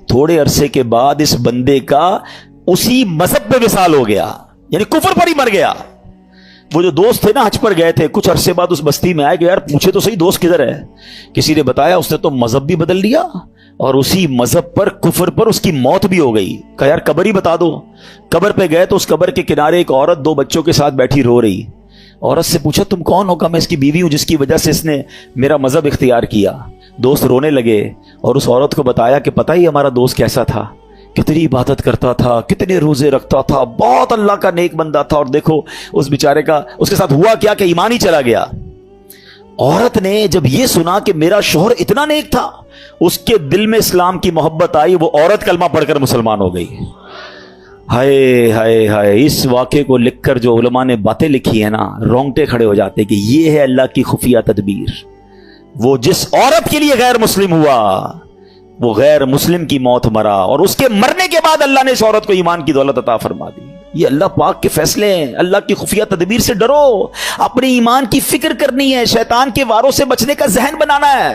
[SPEAKER 1] थोड़े अरसे के बाद इस बंदे का उसी मजहब पे विसाल हो गया, यानी कुफर पर ही मर गया। वो जो दोस्त थे ना हज पर गए थे, कुछ अरसे बाद उस बस्ती में आए कि यार पूछे तो सही दोस्त किधर है। किसी ने बताया उसने तो मजहब भी बदल लिया और उसी मजहब पर, कुफर पर उसकी मौत भी हो गई। कहा यार कब्र ही बता दो। कब्र पे गए तो उस कब्र के किनारे एक औरत 2 बच्चों के साथ बैठी रो रही। औरत से पूछा तुम कौन हो? कहा मैं इसकी बीवी हूं जिसकी वजह से इसने मेरा मजहब इख्तियार किया। दोस्त रोने लगे और उस औरत को बताया कि पता ही हमारा दोस्त कैसा था, कितनी इबादत करता था, कितने रोजे रखता था, बहुत अल्लाह का नेक बंदा था। और देखो उस बेचारे का, उसके साथ हुआ क्या कि ईमान ही चला गया। औरत ने जब यह सुना कि मेरा शौहर इतना नेक था, उसके दिल में इस्लाम की मोहब्बत आई। वो औरत कलमा पढ़कर मुसलमान हो गई। हाय हाय हाय, इस वाक़े को लिखकर जो उलमा ने बातें लिखी है ना, रोंगटे खड़े हो जाते कि ये है अल्लाह की खुफिया तदबीर। वो जिस औरत के लिए गैर मुस्लिम हुआ, वो गैर मुस्लिम की मौत मरा और उसके मरने के बाद अल्लाह ने इस औरत को ईमान की दौलत अता फरमा दी। ये अल्लाह पाक के फैसले हैं। अल्लाह की खुफिया तदबीर से डरो, अपने ईमान की फिक्र करनी है, शैतान के वारों से बचने का जहन बनाना है।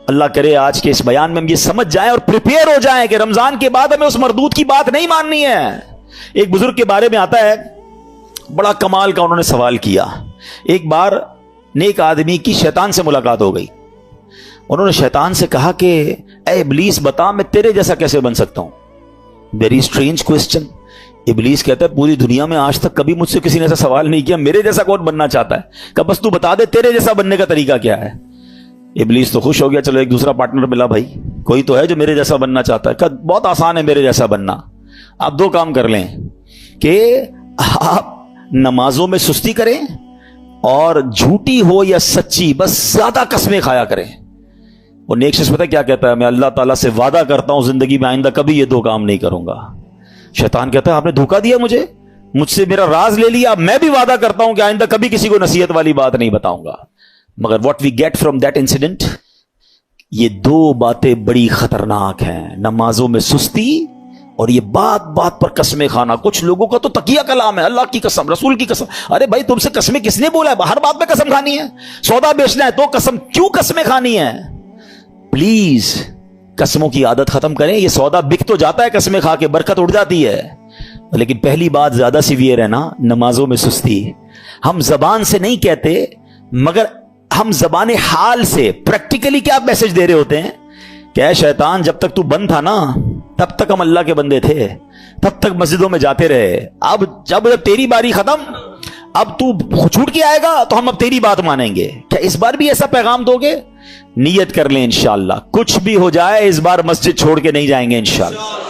[SPEAKER 1] अल्लाह करे आज के इस बयान में हम ये समझ जाएं और प्रिपेयर हो जाएं कि रमजान के बाद हमें उस मरदूद की बात नहीं माननी है। एक बुजुर्ग के बारे में आता है, बड़ा कमाल का उन्होंने सवाल किया। एक बार नेक आदमी की शैतान से मुलाकात हो गई। उन्होंने शैतान से कहा कि ए इब्लीस बता मैं तेरे जैसा कैसे बन सकता हूं। Very strange question. इब्लीस कहता है पूरी दुनिया में आज तक कभी मुझसे किसी ने ऐसा सवाल नहीं किया, मेरे जैसा कौन बनना चाहता है। कहा बस तू बता दे तेरे जैसा बनने का तरीका क्या है। इब्लीस तो खुश हो गया, चलो एक दूसरा पार्टनर मिला भाई, कोई तो है जो मेरे जैसा बनना चाहता है। कहा बहुत आसान है मेरे जैसा बनना। आप 2 काम कर लें कि आप नमाजों में सुस्ती करें और झूठी हो या सच्ची बस ज्यादा कसमें खाया करें। वो नेक शख्स पता क्या कहता है, मैं अल्लाह ताला से वादा करता हूं जिंदगी में आइंदा कभी ये 2 काम नहीं करूंगा। शैतान कहता है आपने धोखा दिया मुझसे मेरा राज ले लिया। मैं भी वादा करता हूं कि आइंदा कभी किसी को नसीहत वाली बात नहीं बताऊंगा। मगर what we get from that incident, ये 2 बातें बड़ी खतरनाक हैं। नमाजों में सुस्ती और ये बात बात पर कसमें खाना। कुछ लोगों का तो तकिया कलाम है, अल्लाह की कसम, रसूल की कसम। अरे भाई तुमसे कसमें किसने बोला है? हर बात में कसम खानी है। सौदा बेचना है तो कसम, क्यों कसमें खानी है? प्लीज कसमों की आदत खत्म करें। ये सौदा बिक तो जाता है कसमें खा के, बरकत उड़ जाती है, लेकिन पहली बात ज्यादा सीवियर है ना, नमाजों में सुस्ती। हम जबान से नहीं कहते मगर हम जबान हाल से प्रैक्टिकली क्या मैसेज दे रहे होते हैं कि शैतान जब तक तू बंद था ना तब तक हम अल्लाह के बंदे थे, तब तक मस्जिदों में जाते रहे। अब जब तेरी बारी खत्म, अब तू छूट के आएगा तो हम अब तेरी बात मानेंगे। क्या इस बार भी ऐसा पैगाम दोगे? नियत कर लें इंशाअल्लाह, कुछ भी हो जाए इस बार मस्जिद छोड़ के नहीं जाएंगे इंशाअल्लाह।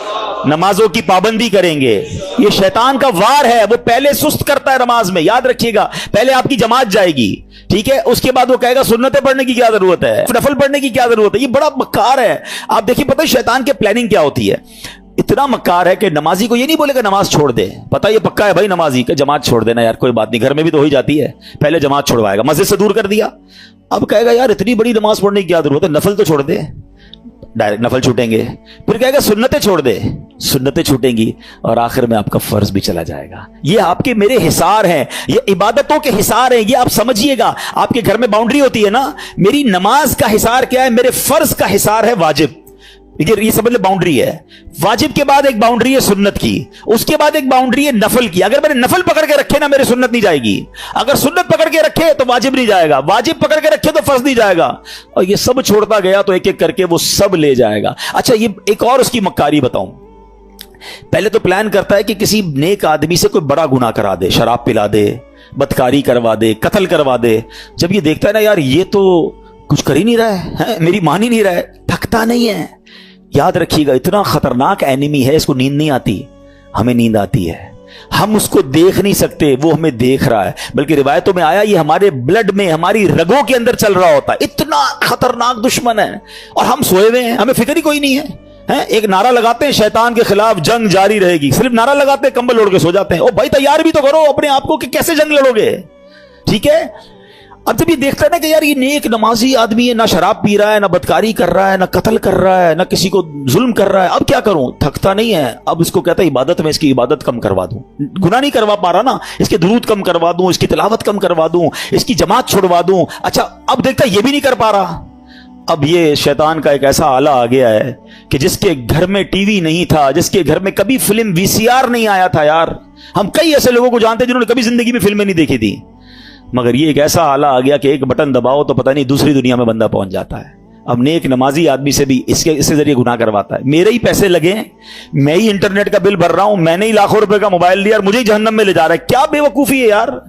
[SPEAKER 1] नमाजों की पाबंदी करेंगे। ये शैतान का वार है, वो पहले सुस्त करता है नमाज में, याद रखिएगा। पहले आपकी जमात जाएगी, ठीक है, उसके बाद वो कहेगा सुन्नतें पढ़ने की क्या जरूरत है, नफल पढ़ने की क्या जरूरत है। ये बड़ा मक्कार है। आप देखिए पता है शैतान के प्लानिंग क्या होती है। इतना मक्कार है कि नमाजी को ये नहीं बोलेगा नमाज छोड़ दे, पता ये पक्का है भाई नमाजी का, जमात छोड़ देना यार कोई बात नहीं, घर में भी तो हो ही जाती है। पहले जमात छुड़वाएगा, मस्जिद से दूर कर दिया। अब कहेगा यार इतनी बड़ी नमाज पढ़ने की क्या जरूरत है, नफल तो छोड़ दे, डायरेक्ट नफल छूटेंगे। फिर कहेगा सुन्नतें छोड़ दे, सुन्नतें छूटेंगी और आखिर में आपका फर्ज भी चला जाएगा। ये आपके मेरे हिसार हैं, ये इबादतों के हिसार हैं, ये आप समझिएगा। आपके घर में बाउंड्री होती है ना, मेरी नमाज का हिसार क्या है, मेरे फर्ज का हिसार है वाजिब। ये समझ ले बाउंड्री है। वाजिब के बाद एक बाउंड्री है सुन्नत की, उसके बाद एक बाउंड्री है नफल की। अगर मैंने नफल पकड़ के रखे ना, मेरी सुन्नत नहीं जाएगी। अगर सुन्नत पकड़ के रखे तो वाजिब नहीं जाएगा, वाजिब पकड़ के रखे तो फर्ज नहीं जाएगा, और ये सब छोड़ता गया तो एक एक करके वो सब ले जाएगा। अच्छा, ये एक और उसकी मक्कारी बताऊं। पहले तो प्लान करता है कि किसी नेक आदमी से कोई बड़ा गुनाह करा दे, शराब पिला दे, बदकारी करवा दे, कत्ल करवा दे। जब ये देखता है ना, यार ये तो कुछ कर ही नहीं रहा है, मेरी मान ही नहीं रहा है, थकता नहीं है। याद रखिएगा, इतना खतरनाक एनिमी है, इसको नींद नहीं आती, हमें नींद आती है। हम उसको देख नहीं सकते, वो हमें देख रहा है। बल्कि रिवायतों में आया, ये हमारे ब्लड में, हमारी रगों के अंदर चल रहा होता है। इतना खतरनाक दुश्मन है, और हम सोए हुए हैं, हमें फिक्र ही कोई नहीं है। एक नारा लगाते हैं, शैतान के खिलाफ जंग जारी रहेगी, सिर्फ नारा लगाते हैं, कंबल ओढ़ के सो जाते हैं। ओ भाई, तैयार भी तो करो अपने आप को कि कैसे जंग लड़ोगे। ठीक है। अब जब ये देखता है ना कि यार ये नेक नमाजी आदमी है, ना शराब पी रहा है, ना बदकारी कर रहा है, ना कत्ल कर रहा है, ना किसी को जुल्म कर रहा है, अब क्या करूं, थकता नहीं है। अब इसको कहता है इबादत में इसकी इबादत कम करवा दूं, गुनाह नहीं करवा पा रहा ना, इसके दुरूद कम करवा दूं, इसकी तिलावत कम करवा दूं, इसकी जमात छुड़वा दूं। अच्छा, अब देखता है ये भी नहीं कर पा रहा। अब ये शैतान का एक ऐसा आला आ गया है कि जिसके घर में टीवी नहीं था, जिसके घर में कभी फिल्म वीसीआर नहीं आया था। यार, हम कई ऐसे लोगों को जानते हैं जिन्होंने कभी जिंदगी में फिल्में नहीं देखी थी, मगर ये एक ऐसा आला आ गया कि एक बटन दबाओ तो पता नहीं दूसरी दुनिया में बंदा पहुंच जाता है। अब नेक नमाजी आदमी से भी इसके जरिए गुनाह करवाता है। मेरे ही पैसे लगे, मैं ही इंटरनेट का बिल भर रहा हूं, मैंने ही लाखों रुपए का मोबाइल लिया और मुझे ही जहन्नम में ले जा रहा है। क्या बेवकूफी है यार।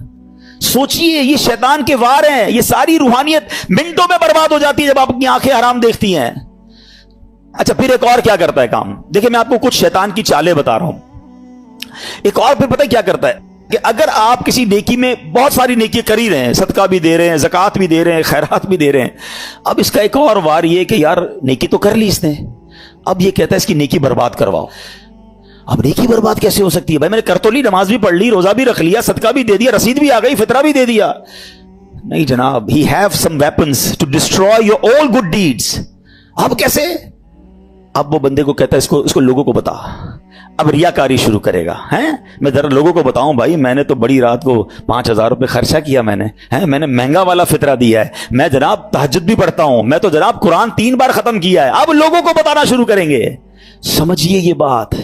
[SPEAKER 1] सोचिए, ये शैतान के वार हैं। ये सारी रूहानियत मिनटों में बर्बाद हो जाती है जब आप अपनी आंखें हराम देखती हैं। अच्छा, फिर एक और क्या करता है काम, देखिए मैं आपको कुछ शैतान की चालें बता रहा हूं। एक और फिर पता है क्या करता है कि अगर आप किसी नेकी में, बहुत सारी नेकी कर ही रहे हैं, सदका भी दे रहे हैं, ज़कात भी दे रहे हैं, खैरात भी दे रहे हैं, अब इसका एक और वार ये कि यार नेकी तो कर ली इसने, अब ये कहता है इसकी नेकी बर्बाद करवाओ। अब नेकी बर्बाद कैसे हो सकती है भाई, मैंने कर तो ली, नमाज भी पढ़ ली, रोजा भी रख लिया, सदका भी दे दिया, रसीद भी आ गई, फितरा भी दे दिया। नहीं जनाब, he have some weapons to destroy your all good deeds. अब कैसे? अब वो बंदे को कहता है इसको लोगों को बता। अब रियाकारी शुरू करेगा, हैं मैं जरा लोगों को बताऊं भाई, मैंने तो बड़ी रात को 5,000 रुपए खर्चा किया, मैंने महंगा वाला फितरा दिया है, मैं जनाब तहज्जुद भी पढ़ता हूं, मैं तो जनाब कुरान 3 बार खत्म किया है। अब लोगों को बताना शुरू करेंगे। समझिए ये बात,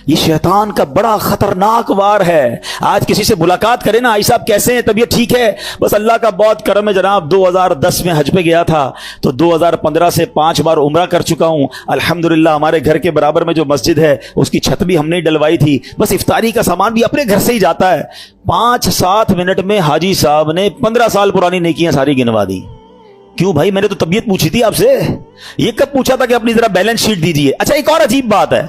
[SPEAKER 1] ये शैतान का बड़ा खतरनाक वार है। आज किसी से मुलाकात करें ना, आई साहब कैसे हैं, तबीयत ठीक है? बस अल्लाह का बहुत करम है जनाब, 2010 में हज पे गया था, तो 2015 से 5 बार उम्रा कर चुका हूं अल्हम्दुलिल्लाह। हमारे घर के बराबर में जो मस्जिद है उसकी छत भी हमने डलवाई थी, बस इफ्तारी का सामान भी अपने घर से ही जाता है। 5-7 मिनट में हाजी साहब ने 15 साल पुरानी नेकियां सारी गिनवा दी। क्यों भाई, मैंने तो तबीयत पूछी थी आपसे, ये कब पूछा था कि अपनी जरा बैलेंस शीट दीजिए। अच्छा, एक और अजीब बात है,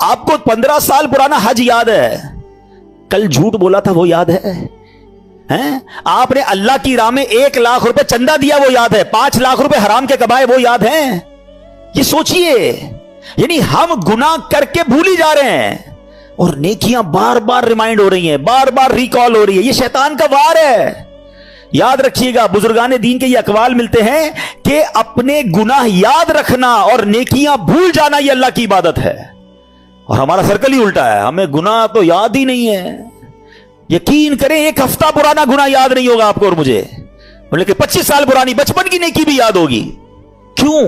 [SPEAKER 1] आपको 15 साल पुराना हज याद है, कल झूठ बोला था वो याद है? हैं? आपने अल्लाह की राह में 1 लाख रुपए चंदा दिया वो याद है, 5 लाख रुपए हराम के कमाए वो याद है? ये सोचिए, यानी हम गुनाह करके भूल ही जा रहे हैं और नेकियां बार बार रिमाइंड हो रही हैं, बार बार रिकॉल हो रही है। ये शैतान का वार है। याद रखिएगा, बुजुर्गान दीन के ये अकवाल मिलते हैं कि अपने गुनाह याद रखना और नेकियां भूल जाना ये अल्लाह की इबादत है। और हमारा सर्कल ही उल्टा है, हमें गुनाह तो याद ही नहीं है। यकीन करें, 1 हफ्ता पुराना गुनाह याद नहीं होगा आपको और मुझे, लेकिन 25 साल पुरानी बचपन की नेकी भी याद होगी। क्यों?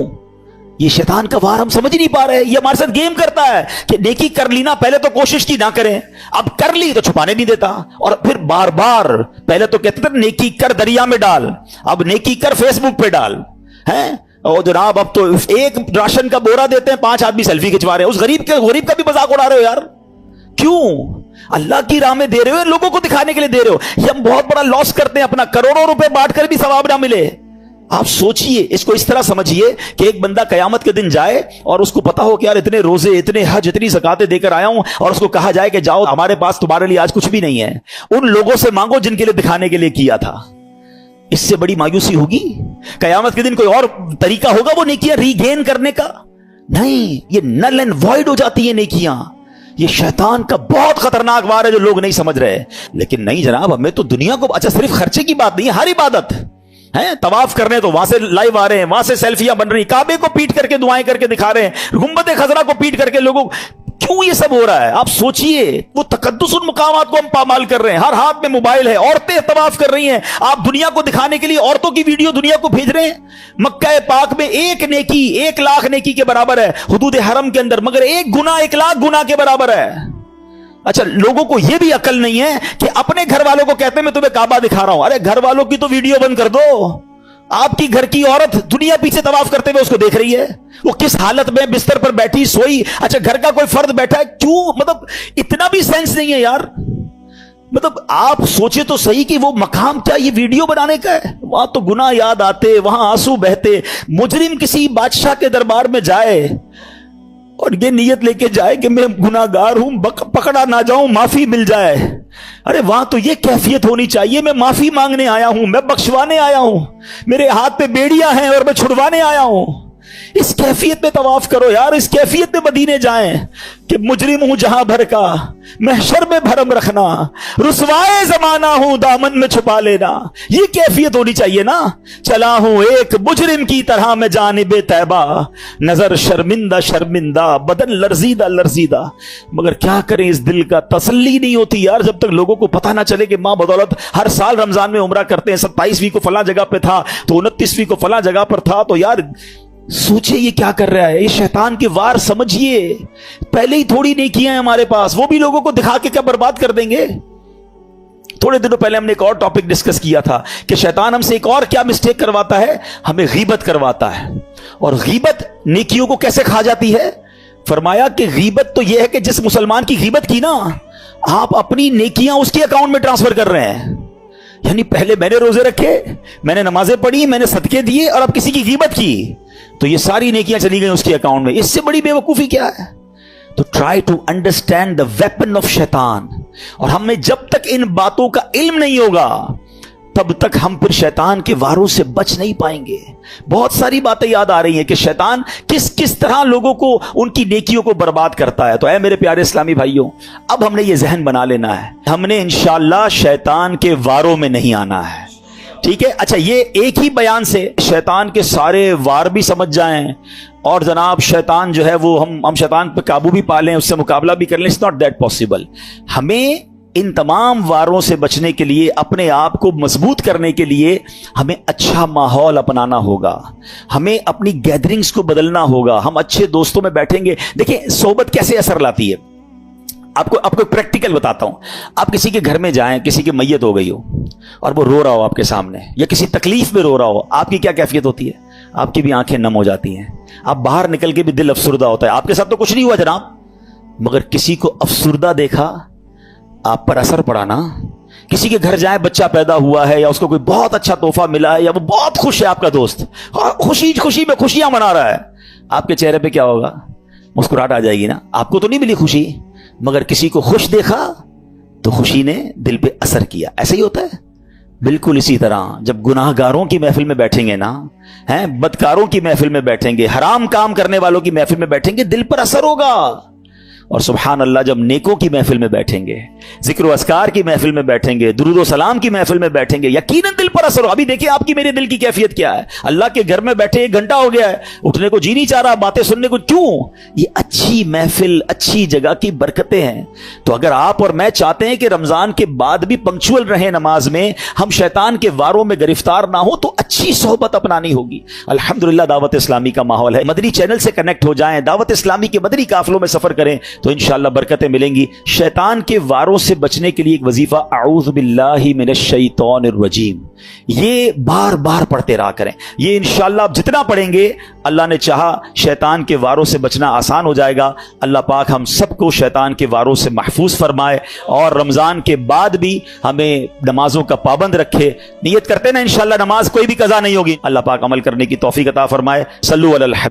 [SPEAKER 1] ये शैतान का वार हम समझ ही नहीं पा रहे। ये हमारे साथ गेम करता है कि नेकी कर ली ना, पहले तो कोशिश की ना करें, अब कर ली तो छुपाने नहीं देता, और फिर बार बार, पहले तो कहते थे नेकी कर दरिया में डाल, अब नेकी कर फेसबुक पे डाल, हैं? और जनाब अब तो एक राशन का बोरा देते हैं, 5 आदमी सेल्फी खिंचवा रहे हैं, उस गरीब का भी मजाक उड़ा रहे हो यार। क्यों? अल्लाह की राह में दे रहे हो, लोगों को दिखाने के लिए दे रहे हो। ये हम बहुत बड़ा लॉस करते हैं अपना, करोड़ों रुपए बांट कर भी सवाब ना मिले। आप सोचिए, इसको इस तरह समझिए कि एक बंदा कयामत के दिन जाए और उसको पता हो कि यार इतने रोजे, इतने हज, इतनी ज़कातें देकर आया हूं, और उसको कहा जाए कि जाओ हमारे पास तुम्हारे लिए आज कुछ भी नहीं है, उन लोगों से मांगो जिनके लिए दिखाने के लिए किया था। इससे बड़ी मायूसी होगी? कयामत के दिन कोई और तरीका होगा वो नेकियां रीगेन करने का? नहीं, ये नल एंड वॉइड हो जाती है नेकियां। ये शैतान का बहुत खतरनाक वार है जो लोग नहीं समझ रहे। लेकिन नहीं जनाब, हमें तो दुनिया को, अच्छा सिर्फ खर्चे की बात नहीं है, हर इबादत है। तवाफ करने तो वहां से लाइव आ रहे हैं, वहां से सेल्फियां बन रही, काबे को पीट करके दुआएं करके दिखा रहे हैं, गुंबद खजरा को पीट करके लोगों क्यों ये सब हो रहा है? आप सोचिए, वो तकद्दुसुल मुकामात को हम पामाल कर रहे हैं। हर हाथ में मोबाइल है, औरतें तवाफ कर रही हैं। आप दुनिया को दिखाने के लिए औरतों की वीडियो दुनिया को भेज रहे हैं। मक्का पाक में एक नेकी 1,00,000 नेकी के बराबर है हुदूद हरम के अंदर, मगर एक गुना 1,00,000 गुना के बराबर है। अच्छा, लोगों को यह भी अकल नहीं है कि अपने घर वालों को कहते हैं मैं तुम्हें काबा दिखा रहा हूं। अरे घर वालों की तो वीडियो बंद कर दो। आपकी घर की औरत दुनिया पीछे तवाफ करते हुए उसको देख रही है, वो किस हालत में बिस्तर पर बैठी सोई। अच्छा, घर का कोई फर्द बैठा है, क्यों? मतलब इतना भी सेंस नहीं है यार। मतलब आप सोचे तो सही कि वो मकाम क्या ये वीडियो बनाने का है? वहां तो गुनाह याद आते, वहां आंसू बहते। मुजरिम किसी बादशाह के दरबार में जाए और ये नियत लेके जाए कि मैं गुनाहगार हूं, पकड़ा ना जाऊं, माफी मिल जाए। अरे वहां तो ये कैफियत होनी चाहिए, मैं माफी मांगने आया हूं, मैं बख्शवाने आया हूं, मेरे हाथ पे बेड़ियां हैं और मैं छुड़वाने आया हूं। इस कैफियत में तवाफ करो यार, इस कैफियत में मदीने जाएं कि मुजरिम हूं जहां भर का, महशर में भरम रखना, रुसवाए जमाना हूं दामन में छुपा लेना। ये कैफियत होनी चाहिए ना। चला हूं एक मुजरिम की तरह मैं जानिबे तैबा, नजर शर्मिंदा शर्मिंदा, बदन लर्जीदा लर्जीदा। मगर क्या करें, इस दिल का तसल्ली नहीं होती यार, जब तक लोगों को पता ना चले कि मां बदौलत हर साल रमजान में उम्रा करते हैं। 27वीं को फला जगह पे था तो 29वीं को फला जगह पर था। तो यार सोचिए ये क्या कर रहा है, ये शैतान के वार समझिए। पहले ही थोड़ी नेकियां हैं हमारे पास, वो भी लोगों को दिखा के क्या बर्बाद कर देंगे। थोड़े दिनों पहले हमने एक और टॉपिक डिस्कस किया था कि शैतान हमसे एक और क्या मिस्टेक करवाता है, हमें गीबत करवाता है। और गीबत नेकियों को कैसे खा जाती है? फरमाया कि गीबत तो यह है कि जिस मुसलमान की गीबत की ना, आप अपनी नेकियां उसके अकाउंट में ट्रांसफर कर रहे हैं। यानी पहले मैंने रोजे रखे, मैंने नमाजें पढ़ी, मैंने सदके दिए, और अब किसी की गीबत की तो ये सारी नेकियां चली गई उसके अकाउंट में। इससे बड़ी बेवकूफी क्या है? तो try to understand the weapon of शैतान। और हमें जब तक इन बातों का इल्म नहीं होगा तब तक हम फिर शैतान के वारों से बच नहीं पाएंगे। बहुत सारी बातें याद आ रही हैं कि शैतान किस किस तरह लोगों को, उनकी नेकियों को बर्बाद करता है। तो ऐ मेरे प्यारे इस्लामी भाइयों, अब हमने ये जहन बना लेना है, हमने इंशाअल्लाह शैतान के वारों में नहीं आना है। ठीक है? अच्छा, ये एक ही बयान से शैतान के सारे वार भी समझ जाएं और जनाब शैतान जो है वो हम शैतान पे काबू भी पा लें, उससे मुकाबला भी कर लें, इट्स नॉट दैट पॉसिबल। हमें इन तमाम वारों से बचने के लिए, अपने आप को मजबूत करने के लिए हमें अच्छा माहौल अपनाना होगा, हमें अपनी गैदरिंग्स को बदलना होगा। हम अच्छे दोस्तों में बैठेंगे। देखिए सोबत कैसे असर लाती है, आपको प्रैक्टिकल बताता हूं। आप किसी के घर में जाएं, किसी की मैयत हो गई हो और वो रो रहा हो आपके सामने, या किसी तकलीफ में रो रहा हो, आपकी क्या कैफियत होती है? आपकी भी आंखें नम हो जाती हैं, आप बाहर निकल के भी दिल अफसुर्दा होता है। आपके साथ तो कुछ नहीं हुआ जनाब, मगर किसी को अफसुर्दा देखा, आप पर असर पड़ा ना। किसी के घर जाए, बच्चा पैदा हुआ है या उसको कोई बहुत अच्छा तोहफा मिला है, या वो बहुत खुश है आपका दोस्त, खुशी खुशी में खुशियां मना रहा है, आपके चेहरे पे क्या होगा? मुस्कुराहट आ जाएगी ना। आपको तो नहीं मिली खुशी, मगर किसी को खुश देखा तो खुशी ने दिल पे असर किया। ऐसा ही होता है। बिल्कुल इसी तरह जब गुनाहगारों की महफिल में बैठेंगे ना, हैं, बदकारों की महफिल में बैठेंगे, हराम काम करने वालों की महफिल में बैठेंगे, दिल पर असर होगा। और सुभान अल्लाह, जब नेकों की महफिल में बैठेंगे, जिक्र व अस्कार की महफिल में बैठेंगे, दुरूद व सलाम की महफिल में बैठेंगे, यकीनन दिल पर असर हो। अभी देखिए आपकी मेरे दिल की कैफियत क्या है। अल्लाह के घर में बैठे 1 घंटा हो गया है, उठने को जी नहीं चाह रहा, बातें सुनने को। क्यों? ये अच्छी महफिल, अच्छी जगह की बरकतें हैं। तो अगर आप और मैं चाहते हैं कि रमजान के बाद भी पंक्चुअल रहे नमाज में, हम शैतान के वारों में गिरफ्तार ना हो, तो अच्छी सोहबत अपनानी होगी। अल्हम्दुलिल्लाह दावत इस्लामी का माहौल है। मदनी चैनल से कनेक्ट हो जाएं, दावत इस्लामी के मदनी काफिलों में सफर करें तो इंशाअल्लाह बरकतें मिलेंगी। शैतान के वारों से बचने के लिए एक वजीफा अऊज़ु बिल्लाहि मिनश शैतानिर रजीम, ये बार बार पढ़ते रहा करें। ये इंशाअल्लाह आप जितना पढ़ेंगे, अल्लाह ने चाहा शैतान के वारों से बचना आसान हो जाएगा। अल्लाह पाक हम सबको शैतान के वारों से महफूज फरमाए और रमजान के बाद भी हमें नमाजों का पाबंद रखे। नियत करते ना इंशाअल्लाह नमाज कोई भी कज़ा नहीं होगी। अल्लाह पाक अमल करने की तौफीक अता फरमाए। सल्लु अलल